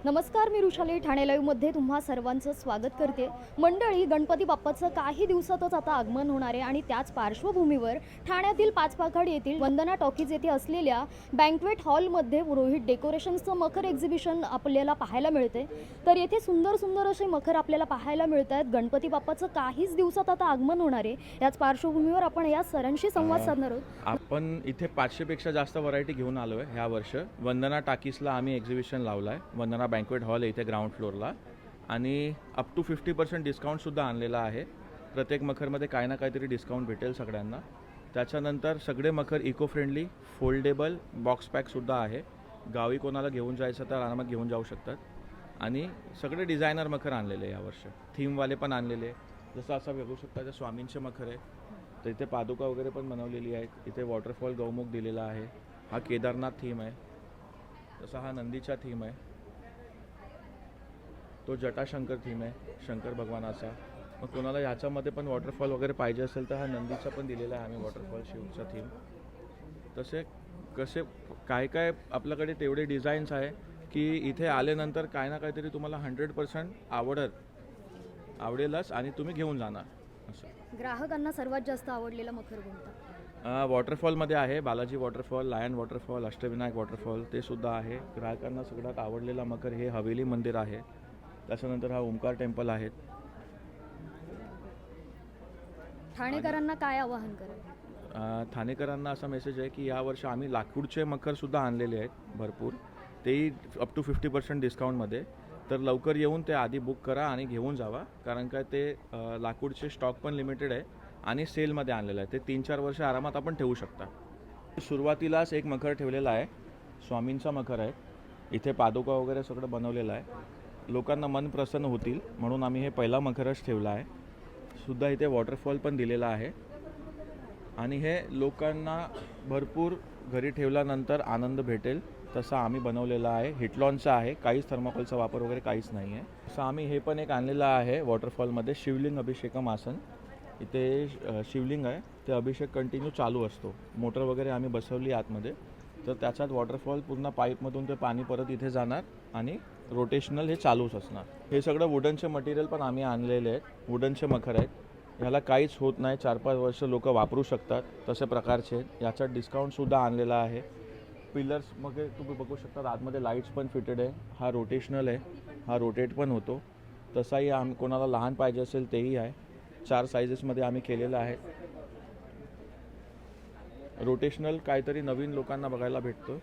नमस्कार, मी ऋषाली ठाणे लाईव्हमध्ये तुम्हा सर्वांचं स्वागत करते. मंडळी, गणपती बाप्पाचं काही दिवसातच आता आगमन होणार आहे आणि त्याच पार्श्वभूमीवर ठाण्यातील पाचपाखाड येथील वंदना टॉकीज येथे असलेल्या बँक्वेट हॉलमध्ये पुरोहित डेकोरेशन्सचं मखर एक्झिबिशन आपल्याला पाहायला मिळते. तर येथे सुंदर सुंदर असे मखर आपल्याला पाहायला मिळत आहेत. गणपती बाप्पाचं काहीच दिवसात आता आगमन होणार आहे. याच पार्श्वभूमीवर आपण या सरांशी संवाद साधणार आहोत. आपण इथे 500 पेक्षा जास्त व्हरायटी घेऊन आलो आहे ह्या वर्ष. वंदना टाकीजला आम्ही एक्झिबिशन लावलं आहे. वंदना बँक्वेट हॉल आहे इथे ग्राउंड फ्लोअरला, आणि अप टू 50% डिस्काउंटसुद्धा आणलेला आहे. प्रत्येक मखरमध्ये काही ना काहीतरी डिस्काउंट भेटेल सगळ्यांना. त्याच्यानंतर सगळे मखर इको फ्रेंडली, फोल्डेबल, बॉक्स पॅकसुद्धा आहे. गावी कोणाला घेऊन जायचं तर आरामात घेऊन जाऊ शकतात. आणि सगळे डिझायनर मखर आणलेले यावर्षी, थीमवाले पण आणलेले. जसं असं बघू शकता, ते स्वामींचे मखर आहे. तर इथे पादुका वगैरे पण बनवलेली आहेत. इथे वॉटरफॉल गौमुख दिलेला आहे. हा केदारनाथ थीम आहे. तसा हा नंदीचा थीम आहे. तो जटाशंकर थीम आहे शंकर भगवानाचा. मग कोणाला ह्याच्यामध्ये पण वॉटरफॉल वगैरे पाहिजे असेल तर हा नंदीचा पण दिलेला आहे आम्ही वॉटरफॉल शिवचा थीम. तसे कसे काय काय आपल्याकडे तेवढे डिझाईन्स आहे की इथे आल्यानंतर काय ना काहीतरी तुम्हाला 100% आवडेलच आणि तुम्ही घेऊन जाणार. असं ग्राहकांना सर्वात जास्त आवडलेला मखर कोणता? वॉटरफॉलमध्ये आहे Balaji waterfall, lion waterfall, Ashtavinayak waterfall, ते सुद्धा आहे. ग्राहकांना सगळ्यात आवडलेला मखर हे हवेली मंदिर आहे. त्याच्यानंतर हा ओंकार टेम्पल आहे. ठाणेकरांना काय आवाहन करेल? ठाणेकरांना असा मेसेज आहे की यावर्षी आम्ही लाकूडचे मखरसुद्धा आणलेले आहेत भरपूर, तेही अप टू 50% डिस्काउंटमध्ये. तर लवकर येऊन ते आधी बुक करा आणि घेऊन जावा, कारण काय ते लाकूडचे स्टॉक पण लिमिटेड आहे आणि सेलमध्ये आणलेलं आहे. ते 3-4 वर्ष आरामात आपण ठेवू शकता. सुरुवातीलाच एक मखर ठेवलेला आहे, स्वामींचा मखर आहे. इथे पादुका वगैरे सगळं बनवलेलं आहे. लोकांना मन प्रसन्न होतील म्हणून आम्ही हे पहिला मखरच ठेवला आहे. सुद्धा इथे वॉटरफॉल पण दिलेला आहे. आणि हे लोकांना भरपूर घरी ठेवल्यानंतर आनंद भेटेल तसं आम्ही बनवलेला आहे. हिटलॉनचा आहे, काहीच थर्माकोलचा वापर वगैरे काहीच नाही आहे. असं आम्ही हे पण एक आणलेलं आहे वॉटरफॉलमध्ये, शिवलिंग अभिषेकम आसन. इथे शिवलिंग आहे, ते अभिषेक कंटिन्यू चालू असतो. मोटर वगैरे आम्ही बसवली आतमध्ये, तर त्याच्यात वॉटरफॉल पूर्ण पाईपमधून ते पाणी परत इथे जाणार आणि रोटेशनल हे चालूच असणार. हे सगळं वुडनचे मटेरियल पण आम्ही आणलेले आहेत. वुडनचे मखर आहेत. ह्याला काहीच होत नाही, 4-5 वर्ष लोक वापरू शकतात तसे प्रकारचे आहेत. याच्यात डिस्काउंटसुद्धा आणलेला आहे. पिलर्स मग तुम्ही बघू शकता, आतमध्ये लाईट्स पण फिटेड आहे. हा रोटेशनल आहे, हा रोटेट पण होतो. तसाही कोणाला लहान पाहिजे असेल तेही आहे. 4 सायझेसमध्ये आम्ही केलेलं आहे. रोटेशनल काहीतरी नवीन लोकांना बघायला भेटतो.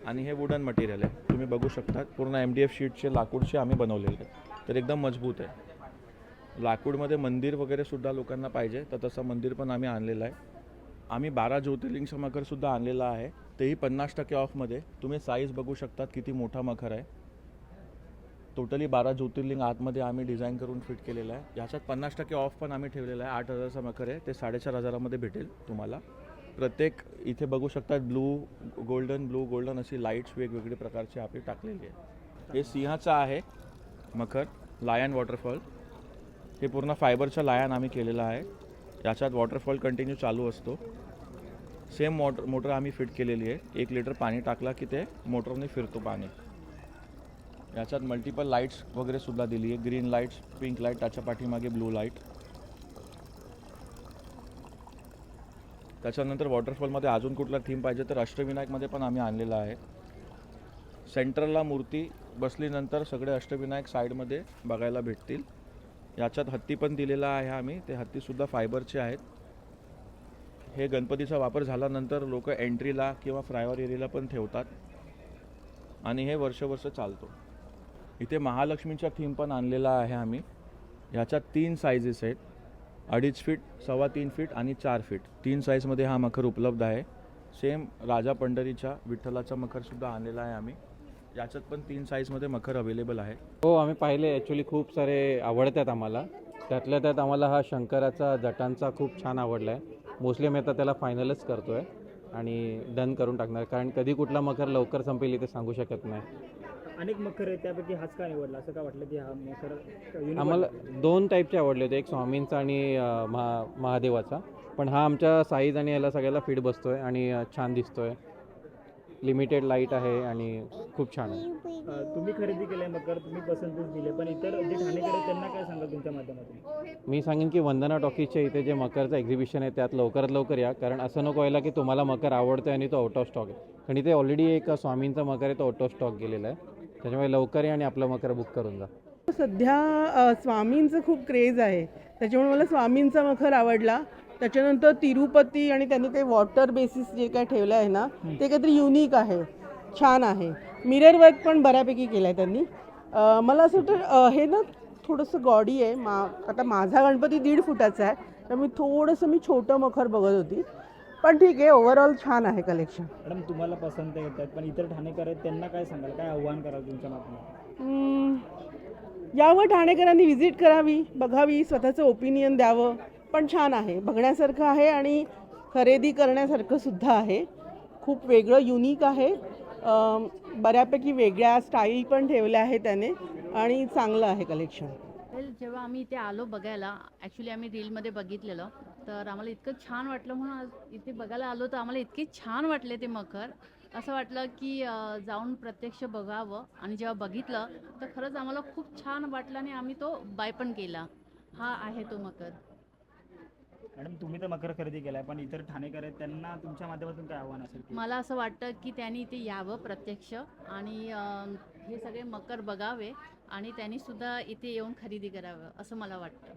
आणि हे वुडन मटेरियल आहे, तुम्ही बघू शकता. पूर्ण MDF शीटचे लाकूडचे आम्ही बनवलेले आहे, तर एकदम मजबूत आहे. लाकूडमध्ये मंदिर वगैरे सुद्धा लोकांना पाहिजे तर तसं मंदिर पण आम्ही आणलेलं आहे. आम्ही 12 ज्योतिर्लिंगचा मखरसुद्धा आणलेला आहे, तेही 50% ऑफमध्ये. तुम्ही साईज बघू शकतात किती मोठा मखर आहे. टोटली 12 ज्योतिर्लिंग आतमध्ये आम्ही डिझाईन करून फिट केलेलं आहे. याच्यात 50% ऑफ पण आम्ही ठेवलेला आहे. 8,000चा मखर आहे, ते 4,500मध्ये भेटेल तुम्हाला. प्रत्येक इथे बघू शकतात ब्लू गोल्डन अशी लाईट्स वेगवेगळे प्रकारचे आपले टाकलेले आहे. हे सिंहाचा आहे मखर, लायन वॉटरफॉल. हे पूर्ण फायबरचं लायन आम्ही केलेलं आहे. याच्यात वॉटरफॉल कंटिन्यू चालू असतो. सेम मोटर आम्ही फिट केलेली आहे. 1 लिटर पाणी टाकला की ते मोटरने फिरतो पाणी. याच्यात मल्टिपल लाईट्स वगैरे सुद्धा दिली आहे. ग्रीन लाईट्स, पिंक लाईट, त्याच्या पाठीमागे ब्लू लाईट. त्याच्यानंतर वॉटरफॉलमध्ये अजून कुठला थीम पाहिजे तर अष्टविनायकमध्ये पण आम्ही आणलेला आहे. सेंटरला मूर्ती बसलीनंतर सगळे अष्टविनायक साईडमध्ये बघायला भेटतील. याच्यात हत्ती पण दिलेला आहे आम्ही, ते हत्तीसुद्धा फायबरचे आहेत. हे गणपतीचा वापर झाल्यानंतर लोक एंट्रीला किंवा फ्रायवर एरियाला पण ठेवतात आणि हे वर्ष चालतो. इथे महालक्ष्मीचा थीम पण आणलेला आहे आम्ही. ह्याच्यात 3 साईजेस आहेत, 2.5 फीट, 3.25 फीट आणि 4 फीट. 3 साईजमध्ये हा मखर उपलब्ध आहे. सेम राजा पंढरीचा विठ्ठलाचा मखरसुद्धा आणलेला आहे आम्ही. याच्यात पण 3 साईजमध्ये मखर अवेलेबल आहे. हो, आम्ही पाहिले. ॲक्च्युली खूप सारे आवडतात आम्हाला. त्यातल्या त्यात आम्हाला हा शंकराचा जटांचा खूप छान आवडला आहे. मोस्टली मी आता त्याला फायनलच करतो आहे आणि डन करून टाकणार, कारण कधी कुठला मखर लवकर संपेल ते सांगू शकत नाही. अनेक मखर आहे, त्यापैकी हाच का निवडला? असं का वाटलं की हा मखर? आम्हाला 2 टाईपचे आवडले होते, एक स्वामींचा आणि महादेवाचा. पण हा आमच्या साईज आणि याला सगळ्याला फिट बसतो आहे आणि छान दिसतो आहे. लिमिटेड लाईट आहे आणि खूप छान आहे. तुम्ही खरेदी केलंय मकर, तुम्ही पसंतीच दिले, पण इतर जे ठाणेकर आहेत त्यांना काय सांगाल तुमच्या माध्यमातून? मी सांगेन की वंदना टॉकीजच्या इथे जे मकरचं एक्झिबिशन आहे त्यात लवकरात लवकर या, कारण असं नको व्हायला की तुम्हाला मकर आवडतं आणि तो आउट ऑफ स्टॉक आहे. कारण इथे ऑलरेडी एक स्वामींचा मकर आहे, तो आउट ऑफ स्टॉक गेलेला आहे. त्याच्यामुळे लवकर या आणि आपलं मकर बुक करून जा. सध्या स्वामींचं खूप क्रेज आहे, त्याच्यामुळे मला स्वामींचा मखर आवडला. त्याच्यानंतर तिरुपती आणि त्यांनी ते वॉटर बेसिस जे काय ठेवलं आहे ना, ते काहीतरी युनिक आहे, छान आहे. मिरर वर्क पण बऱ्यापैकी केलं आहे त्यांनी. मला असं वाटतं हे ना थोडंसं गॉडी आहे. आता माझा गणपती 1.5 फुटाचा आहे, तर मी छोटं मखर बघत होती, पण ठीक आहे, ओव्हरऑल छान आहे कलेक्शन. मॅडम तुम्हाला पसंत येतात, पण इतर ठाणेकर आहेत त्यांना काय सांगाल, काय आव्हान कराल तुमच्या माध्यमातून? यावर ठाणेकरांनी व्हिजिट करावी, बघावी, स्वतःचं ओपिनियन द्यावं. पण छान आहे, बघण्यासारखं आहे आणि खरेदी करण्यासारखं सुद्धा आहे. खूप वेगळं युनिक आहे. बऱ्यापैकी वेगळ्या स्टाईल पण ठेवल्या आहे त्याने आणि चांगलं आहे कलेक्शन. वेल जेव्हा आम्ही इथे आलो बघायला, ॲक्च्युली आम्ही रीलमध्ये बघितलेलं, तर आम्हाला इतकं छान वाटलं म्हणून आज इथे बघायला आलो. तर आम्हाला इतके छान वाटले ते मखर, असं वाटलं की जाऊन प्रत्यक्ष बघावं. आणि जेव्हा बघितलं तर खरंच आम्हाला खूप छान वाटलं आणि आम्ही तो बाय पण केला. हा आहे तो मकर. मॅडम तुम्ही तर मकर खरेदी केलाय, पण इतर ठाणेकर आहेत त्यांना तुमच्या माध्यमातून काय आव्हान असेल? मला असं वाटतं की त्यांनी इथे यावं प्रत्यक्ष आणि हे सगळे मकर बघावे आणि त्यांनी सुद्धा इथे येऊन खरेदी करावं असं मला वाटतं.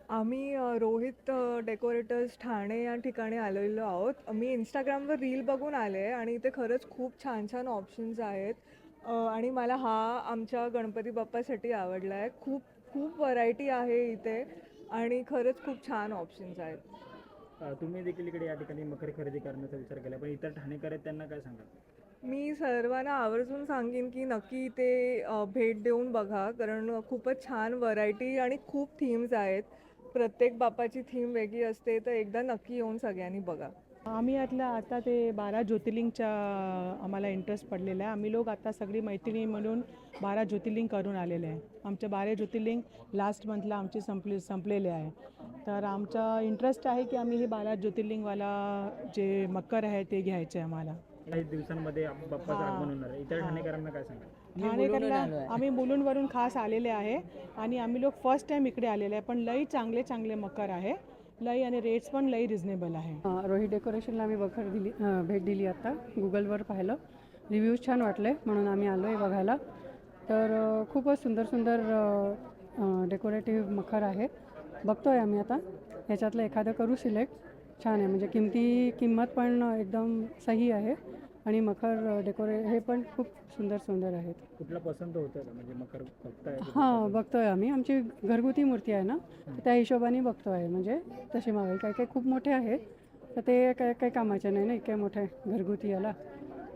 आम्ही रोहित डेकोरेटर्स ठाणे या ठिकाणी आलेलो आहोत. मी इंस्टाग्रामवर रील बघून आले आणि इथे खरंच खूप छान छान ऑप्शन्स आहेत आणि मला हा आमच्या गणपती बाप्पासाठी आवडला आहे. खूप खूप व्हरायटी आहे इथे आणि खरंच खूप छान ऑप्शन्स आहेत. तुम्ही देखील इकडे या ठिकाणी मकर खरेदी करण्याचा विचार केला, पण इतर ठाणेकर आहेत त्यांना काय सांगाल? मी सर्वांना आवर्जून सांगेन की नक्की इथे भेट देऊन बघा, कारण खूपच छान व्हरायटी आणि खूप थीम्स आहेत. प्रत्येक बाप्पाची थीम वेगळी असते, तर एकदा नक्की येऊन सगळ्यांनी बघा. आम्ही आता ते 12 ज्योतिर्लिंगच्या आम्हाला इंटरेस्ट पडलेला आहे. आम्ही लोक आता सगळी मैत्रिणी म्हणून 12 ज्योतिर्लिंग करून आलेले आहे. आमचे 12 ज्योतिर्लिंग लास्ट मंथला आमचे संपलेले आहे. तर आमचा इंटरेस्ट आहे की आम्ही हे 12 ज्योतिर्लिंगवाला जे मकर आहे ते घ्यायचे आहे आम्हाला. काही दिवसांमध्ये बाप्पाचं आगमन होणार आहे, इतर ठाणेकरांना काय सांगाल? ठाणेकरला आम्ही मुलुंडवरून खास आलेले आहे आणि आम्ही लोक फर्स्ट टाईम इकडे आलेले आहे. पण लई चांगले मकर आहे, लई आणि रेट्स पण लई रिझनेबल आहे. रोहित डेकोरेशनला आम्ही भेट दिली. आता गुगलवर पाहिलं, रिव्ह्यूज छान वाटले म्हणून आम्ही आलो आहे बघायला. तर खूपच सुंदर डेकोरेटिव्ह मखर आहे. बघतो आहे आम्ही आता ह्याच्यातलं एखादं करू सिलेक्ट. छान आहे, म्हणजे किंमत पण एकदम सही आहे आणि मखर हे पण खूप सुंदर आहेत. कुठला पसंत होतं का, म्हणजे मकर बघताय? हां, बघतोय आम्ही. आमची घरगुती मूर्ती आहे ना, तर त्या हिशोबाने बघतोय. म्हणजे तशी मागेल काही खूप मोठे आहेत, तर ते काही कामाचे नाही ना इतके मोठे घरगुती याला.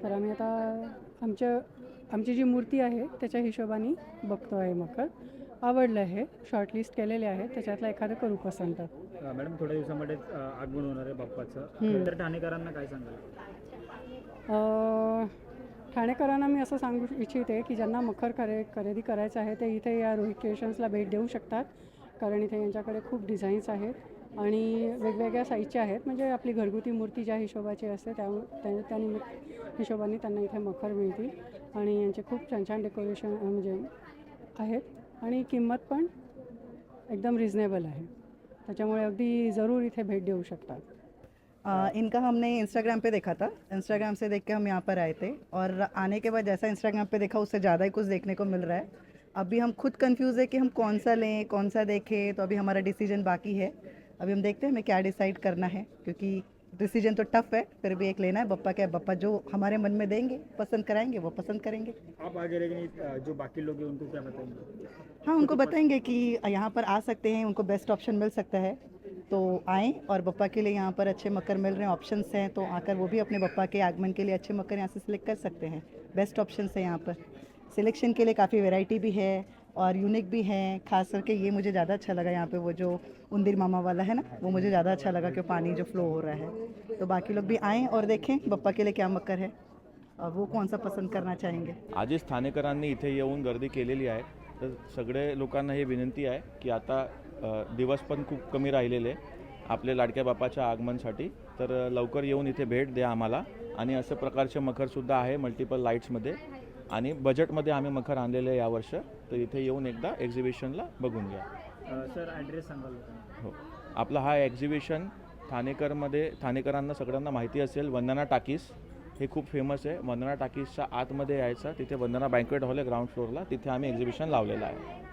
तर आम्ही आता आमची जी मूर्ती आहे त्याच्या हिशोबाने बघतो आहे मकर. आवडलं आहे, शॉर्टलिस्ट केलेले आहे, त्याच्यातलं एखादं करू पसंत. मॅडम थोड्या दिवसामध्ये आगमन होणार आहे बाप्पाचं, इतर ठाणेकरांना काय सांगाल? ठाणेकरांना मी असं सांगू इच्छिते की ज्यांना मखर खरेदी करायचं आहे ते इथे या रोहित क्रिएशन्सला भेट देऊ शकतात. कारण इथे यांच्याकडे खूप डिझाईन्स आहेत आणि वेगवेगळ्या साईजच्या आहेत. म्हणजे आपली घरगुती मूर्ती ज्या हिशोबाची असते त्या हिशोबाने त्यांना इथे मखर मिळतील आणि यांचे खूप छान डेकोरेशन म्हणजे आहेत आणि किंमत पण एकदम रिजनेबल आहे. त्याच्यामुळे अगदी ज़रूर इथे भेट देऊ शकतात. इनका हमने इंस्टाग्राम पे देखा था, इंस्टाग्राम से देख के हम यहाँ पर आए थे और आने के बाद जैसा इंस्टाग्राम पे देखा उससे ज़्यादा ही कुछ देखने को मिल रहा है. अभी हम खुद कंफ्यूज है कि हम कौन सा लें कौन सा देखें, तो अभी हमारा डिसीजन बाकी है. अभी हम देखते हैं हमें क्या डिसाइड करना है, क्योंकि डिसीजन तो टफ है, फिर भी एक लेना है. बप्पा जो हमारे मन में देंगे, पसंद कराएंगे, वो पसंद करेंगे. आप आगे लेकिन जो बाकी लोग हैं उनको क्या बताएंगे? हाँ, उनको बताएंगे कि यहाँ पर आ सकते हैं, उनको बेस्ट ऑप्शन मिल सकता है, तो आएँ. और बप्पा के लिए यहाँ पर अच्छे मकर मिल रहे हैं, ऑप्शंस हैं, तो आकर वो भी अपने बप्पा के आगमन के लिए अच्छे मकर यहाँ से सिलेक्ट कर सकते हैं. बेस्ट ऑप्शंस हैं यहाँ पर. सिलेक्शन के लिए काफ़ी वैरायटी भी है और यूनिक भी है. खास करके ये मुझे ज़्यादा अच्छा लगा यहाँ पे, वो जो उंदीर मामा वाला है ना, वो मुझे ज़्यादा अच्छा लगा कि पानी जो फ्लो हो रहा है. तो बाकी लोग भी आएँ और देखें बप्पा के लिए क्या मकर है और वो कौन सा पसंद करना चाहेंगे. आधीच ठाणेकरांनी इथे येऊन गर्दी केलेली आहे, तर सगळे लोकांना ही विनंती आहे की आता दिवस पण खूप कमी राहिलेले आपले लाडक्या बाप्पाच्या आगमनासाठी. तर लवकर येऊन इथे भेट द्या आम्हाला आणि अशा प्रकारचे मखरसुद्धा आहे मल्टिपल लाईट्समध्ये आणि बजेटमध्ये आम्ही मखर आणलेले आहे यावर्षी. तर इथे येऊन एकदा एक्झिबिशनला बघून घ्या. सर ॲड्रेस सांगाल का? हो, आपला हा एक्झिबिशन ठाणेकरांना सगळ्यांना माहिती असेल, वंदना टाकीज हे खूप फेमस आहे. वंदना टाकीजच्या आतमध्ये यायचं, तिथे वंदना बँक्वेट हॉल आहे ग्राउंड फ्लोअरला, तिथे आम्ही एक्झिबिशन लावलेलं आहे.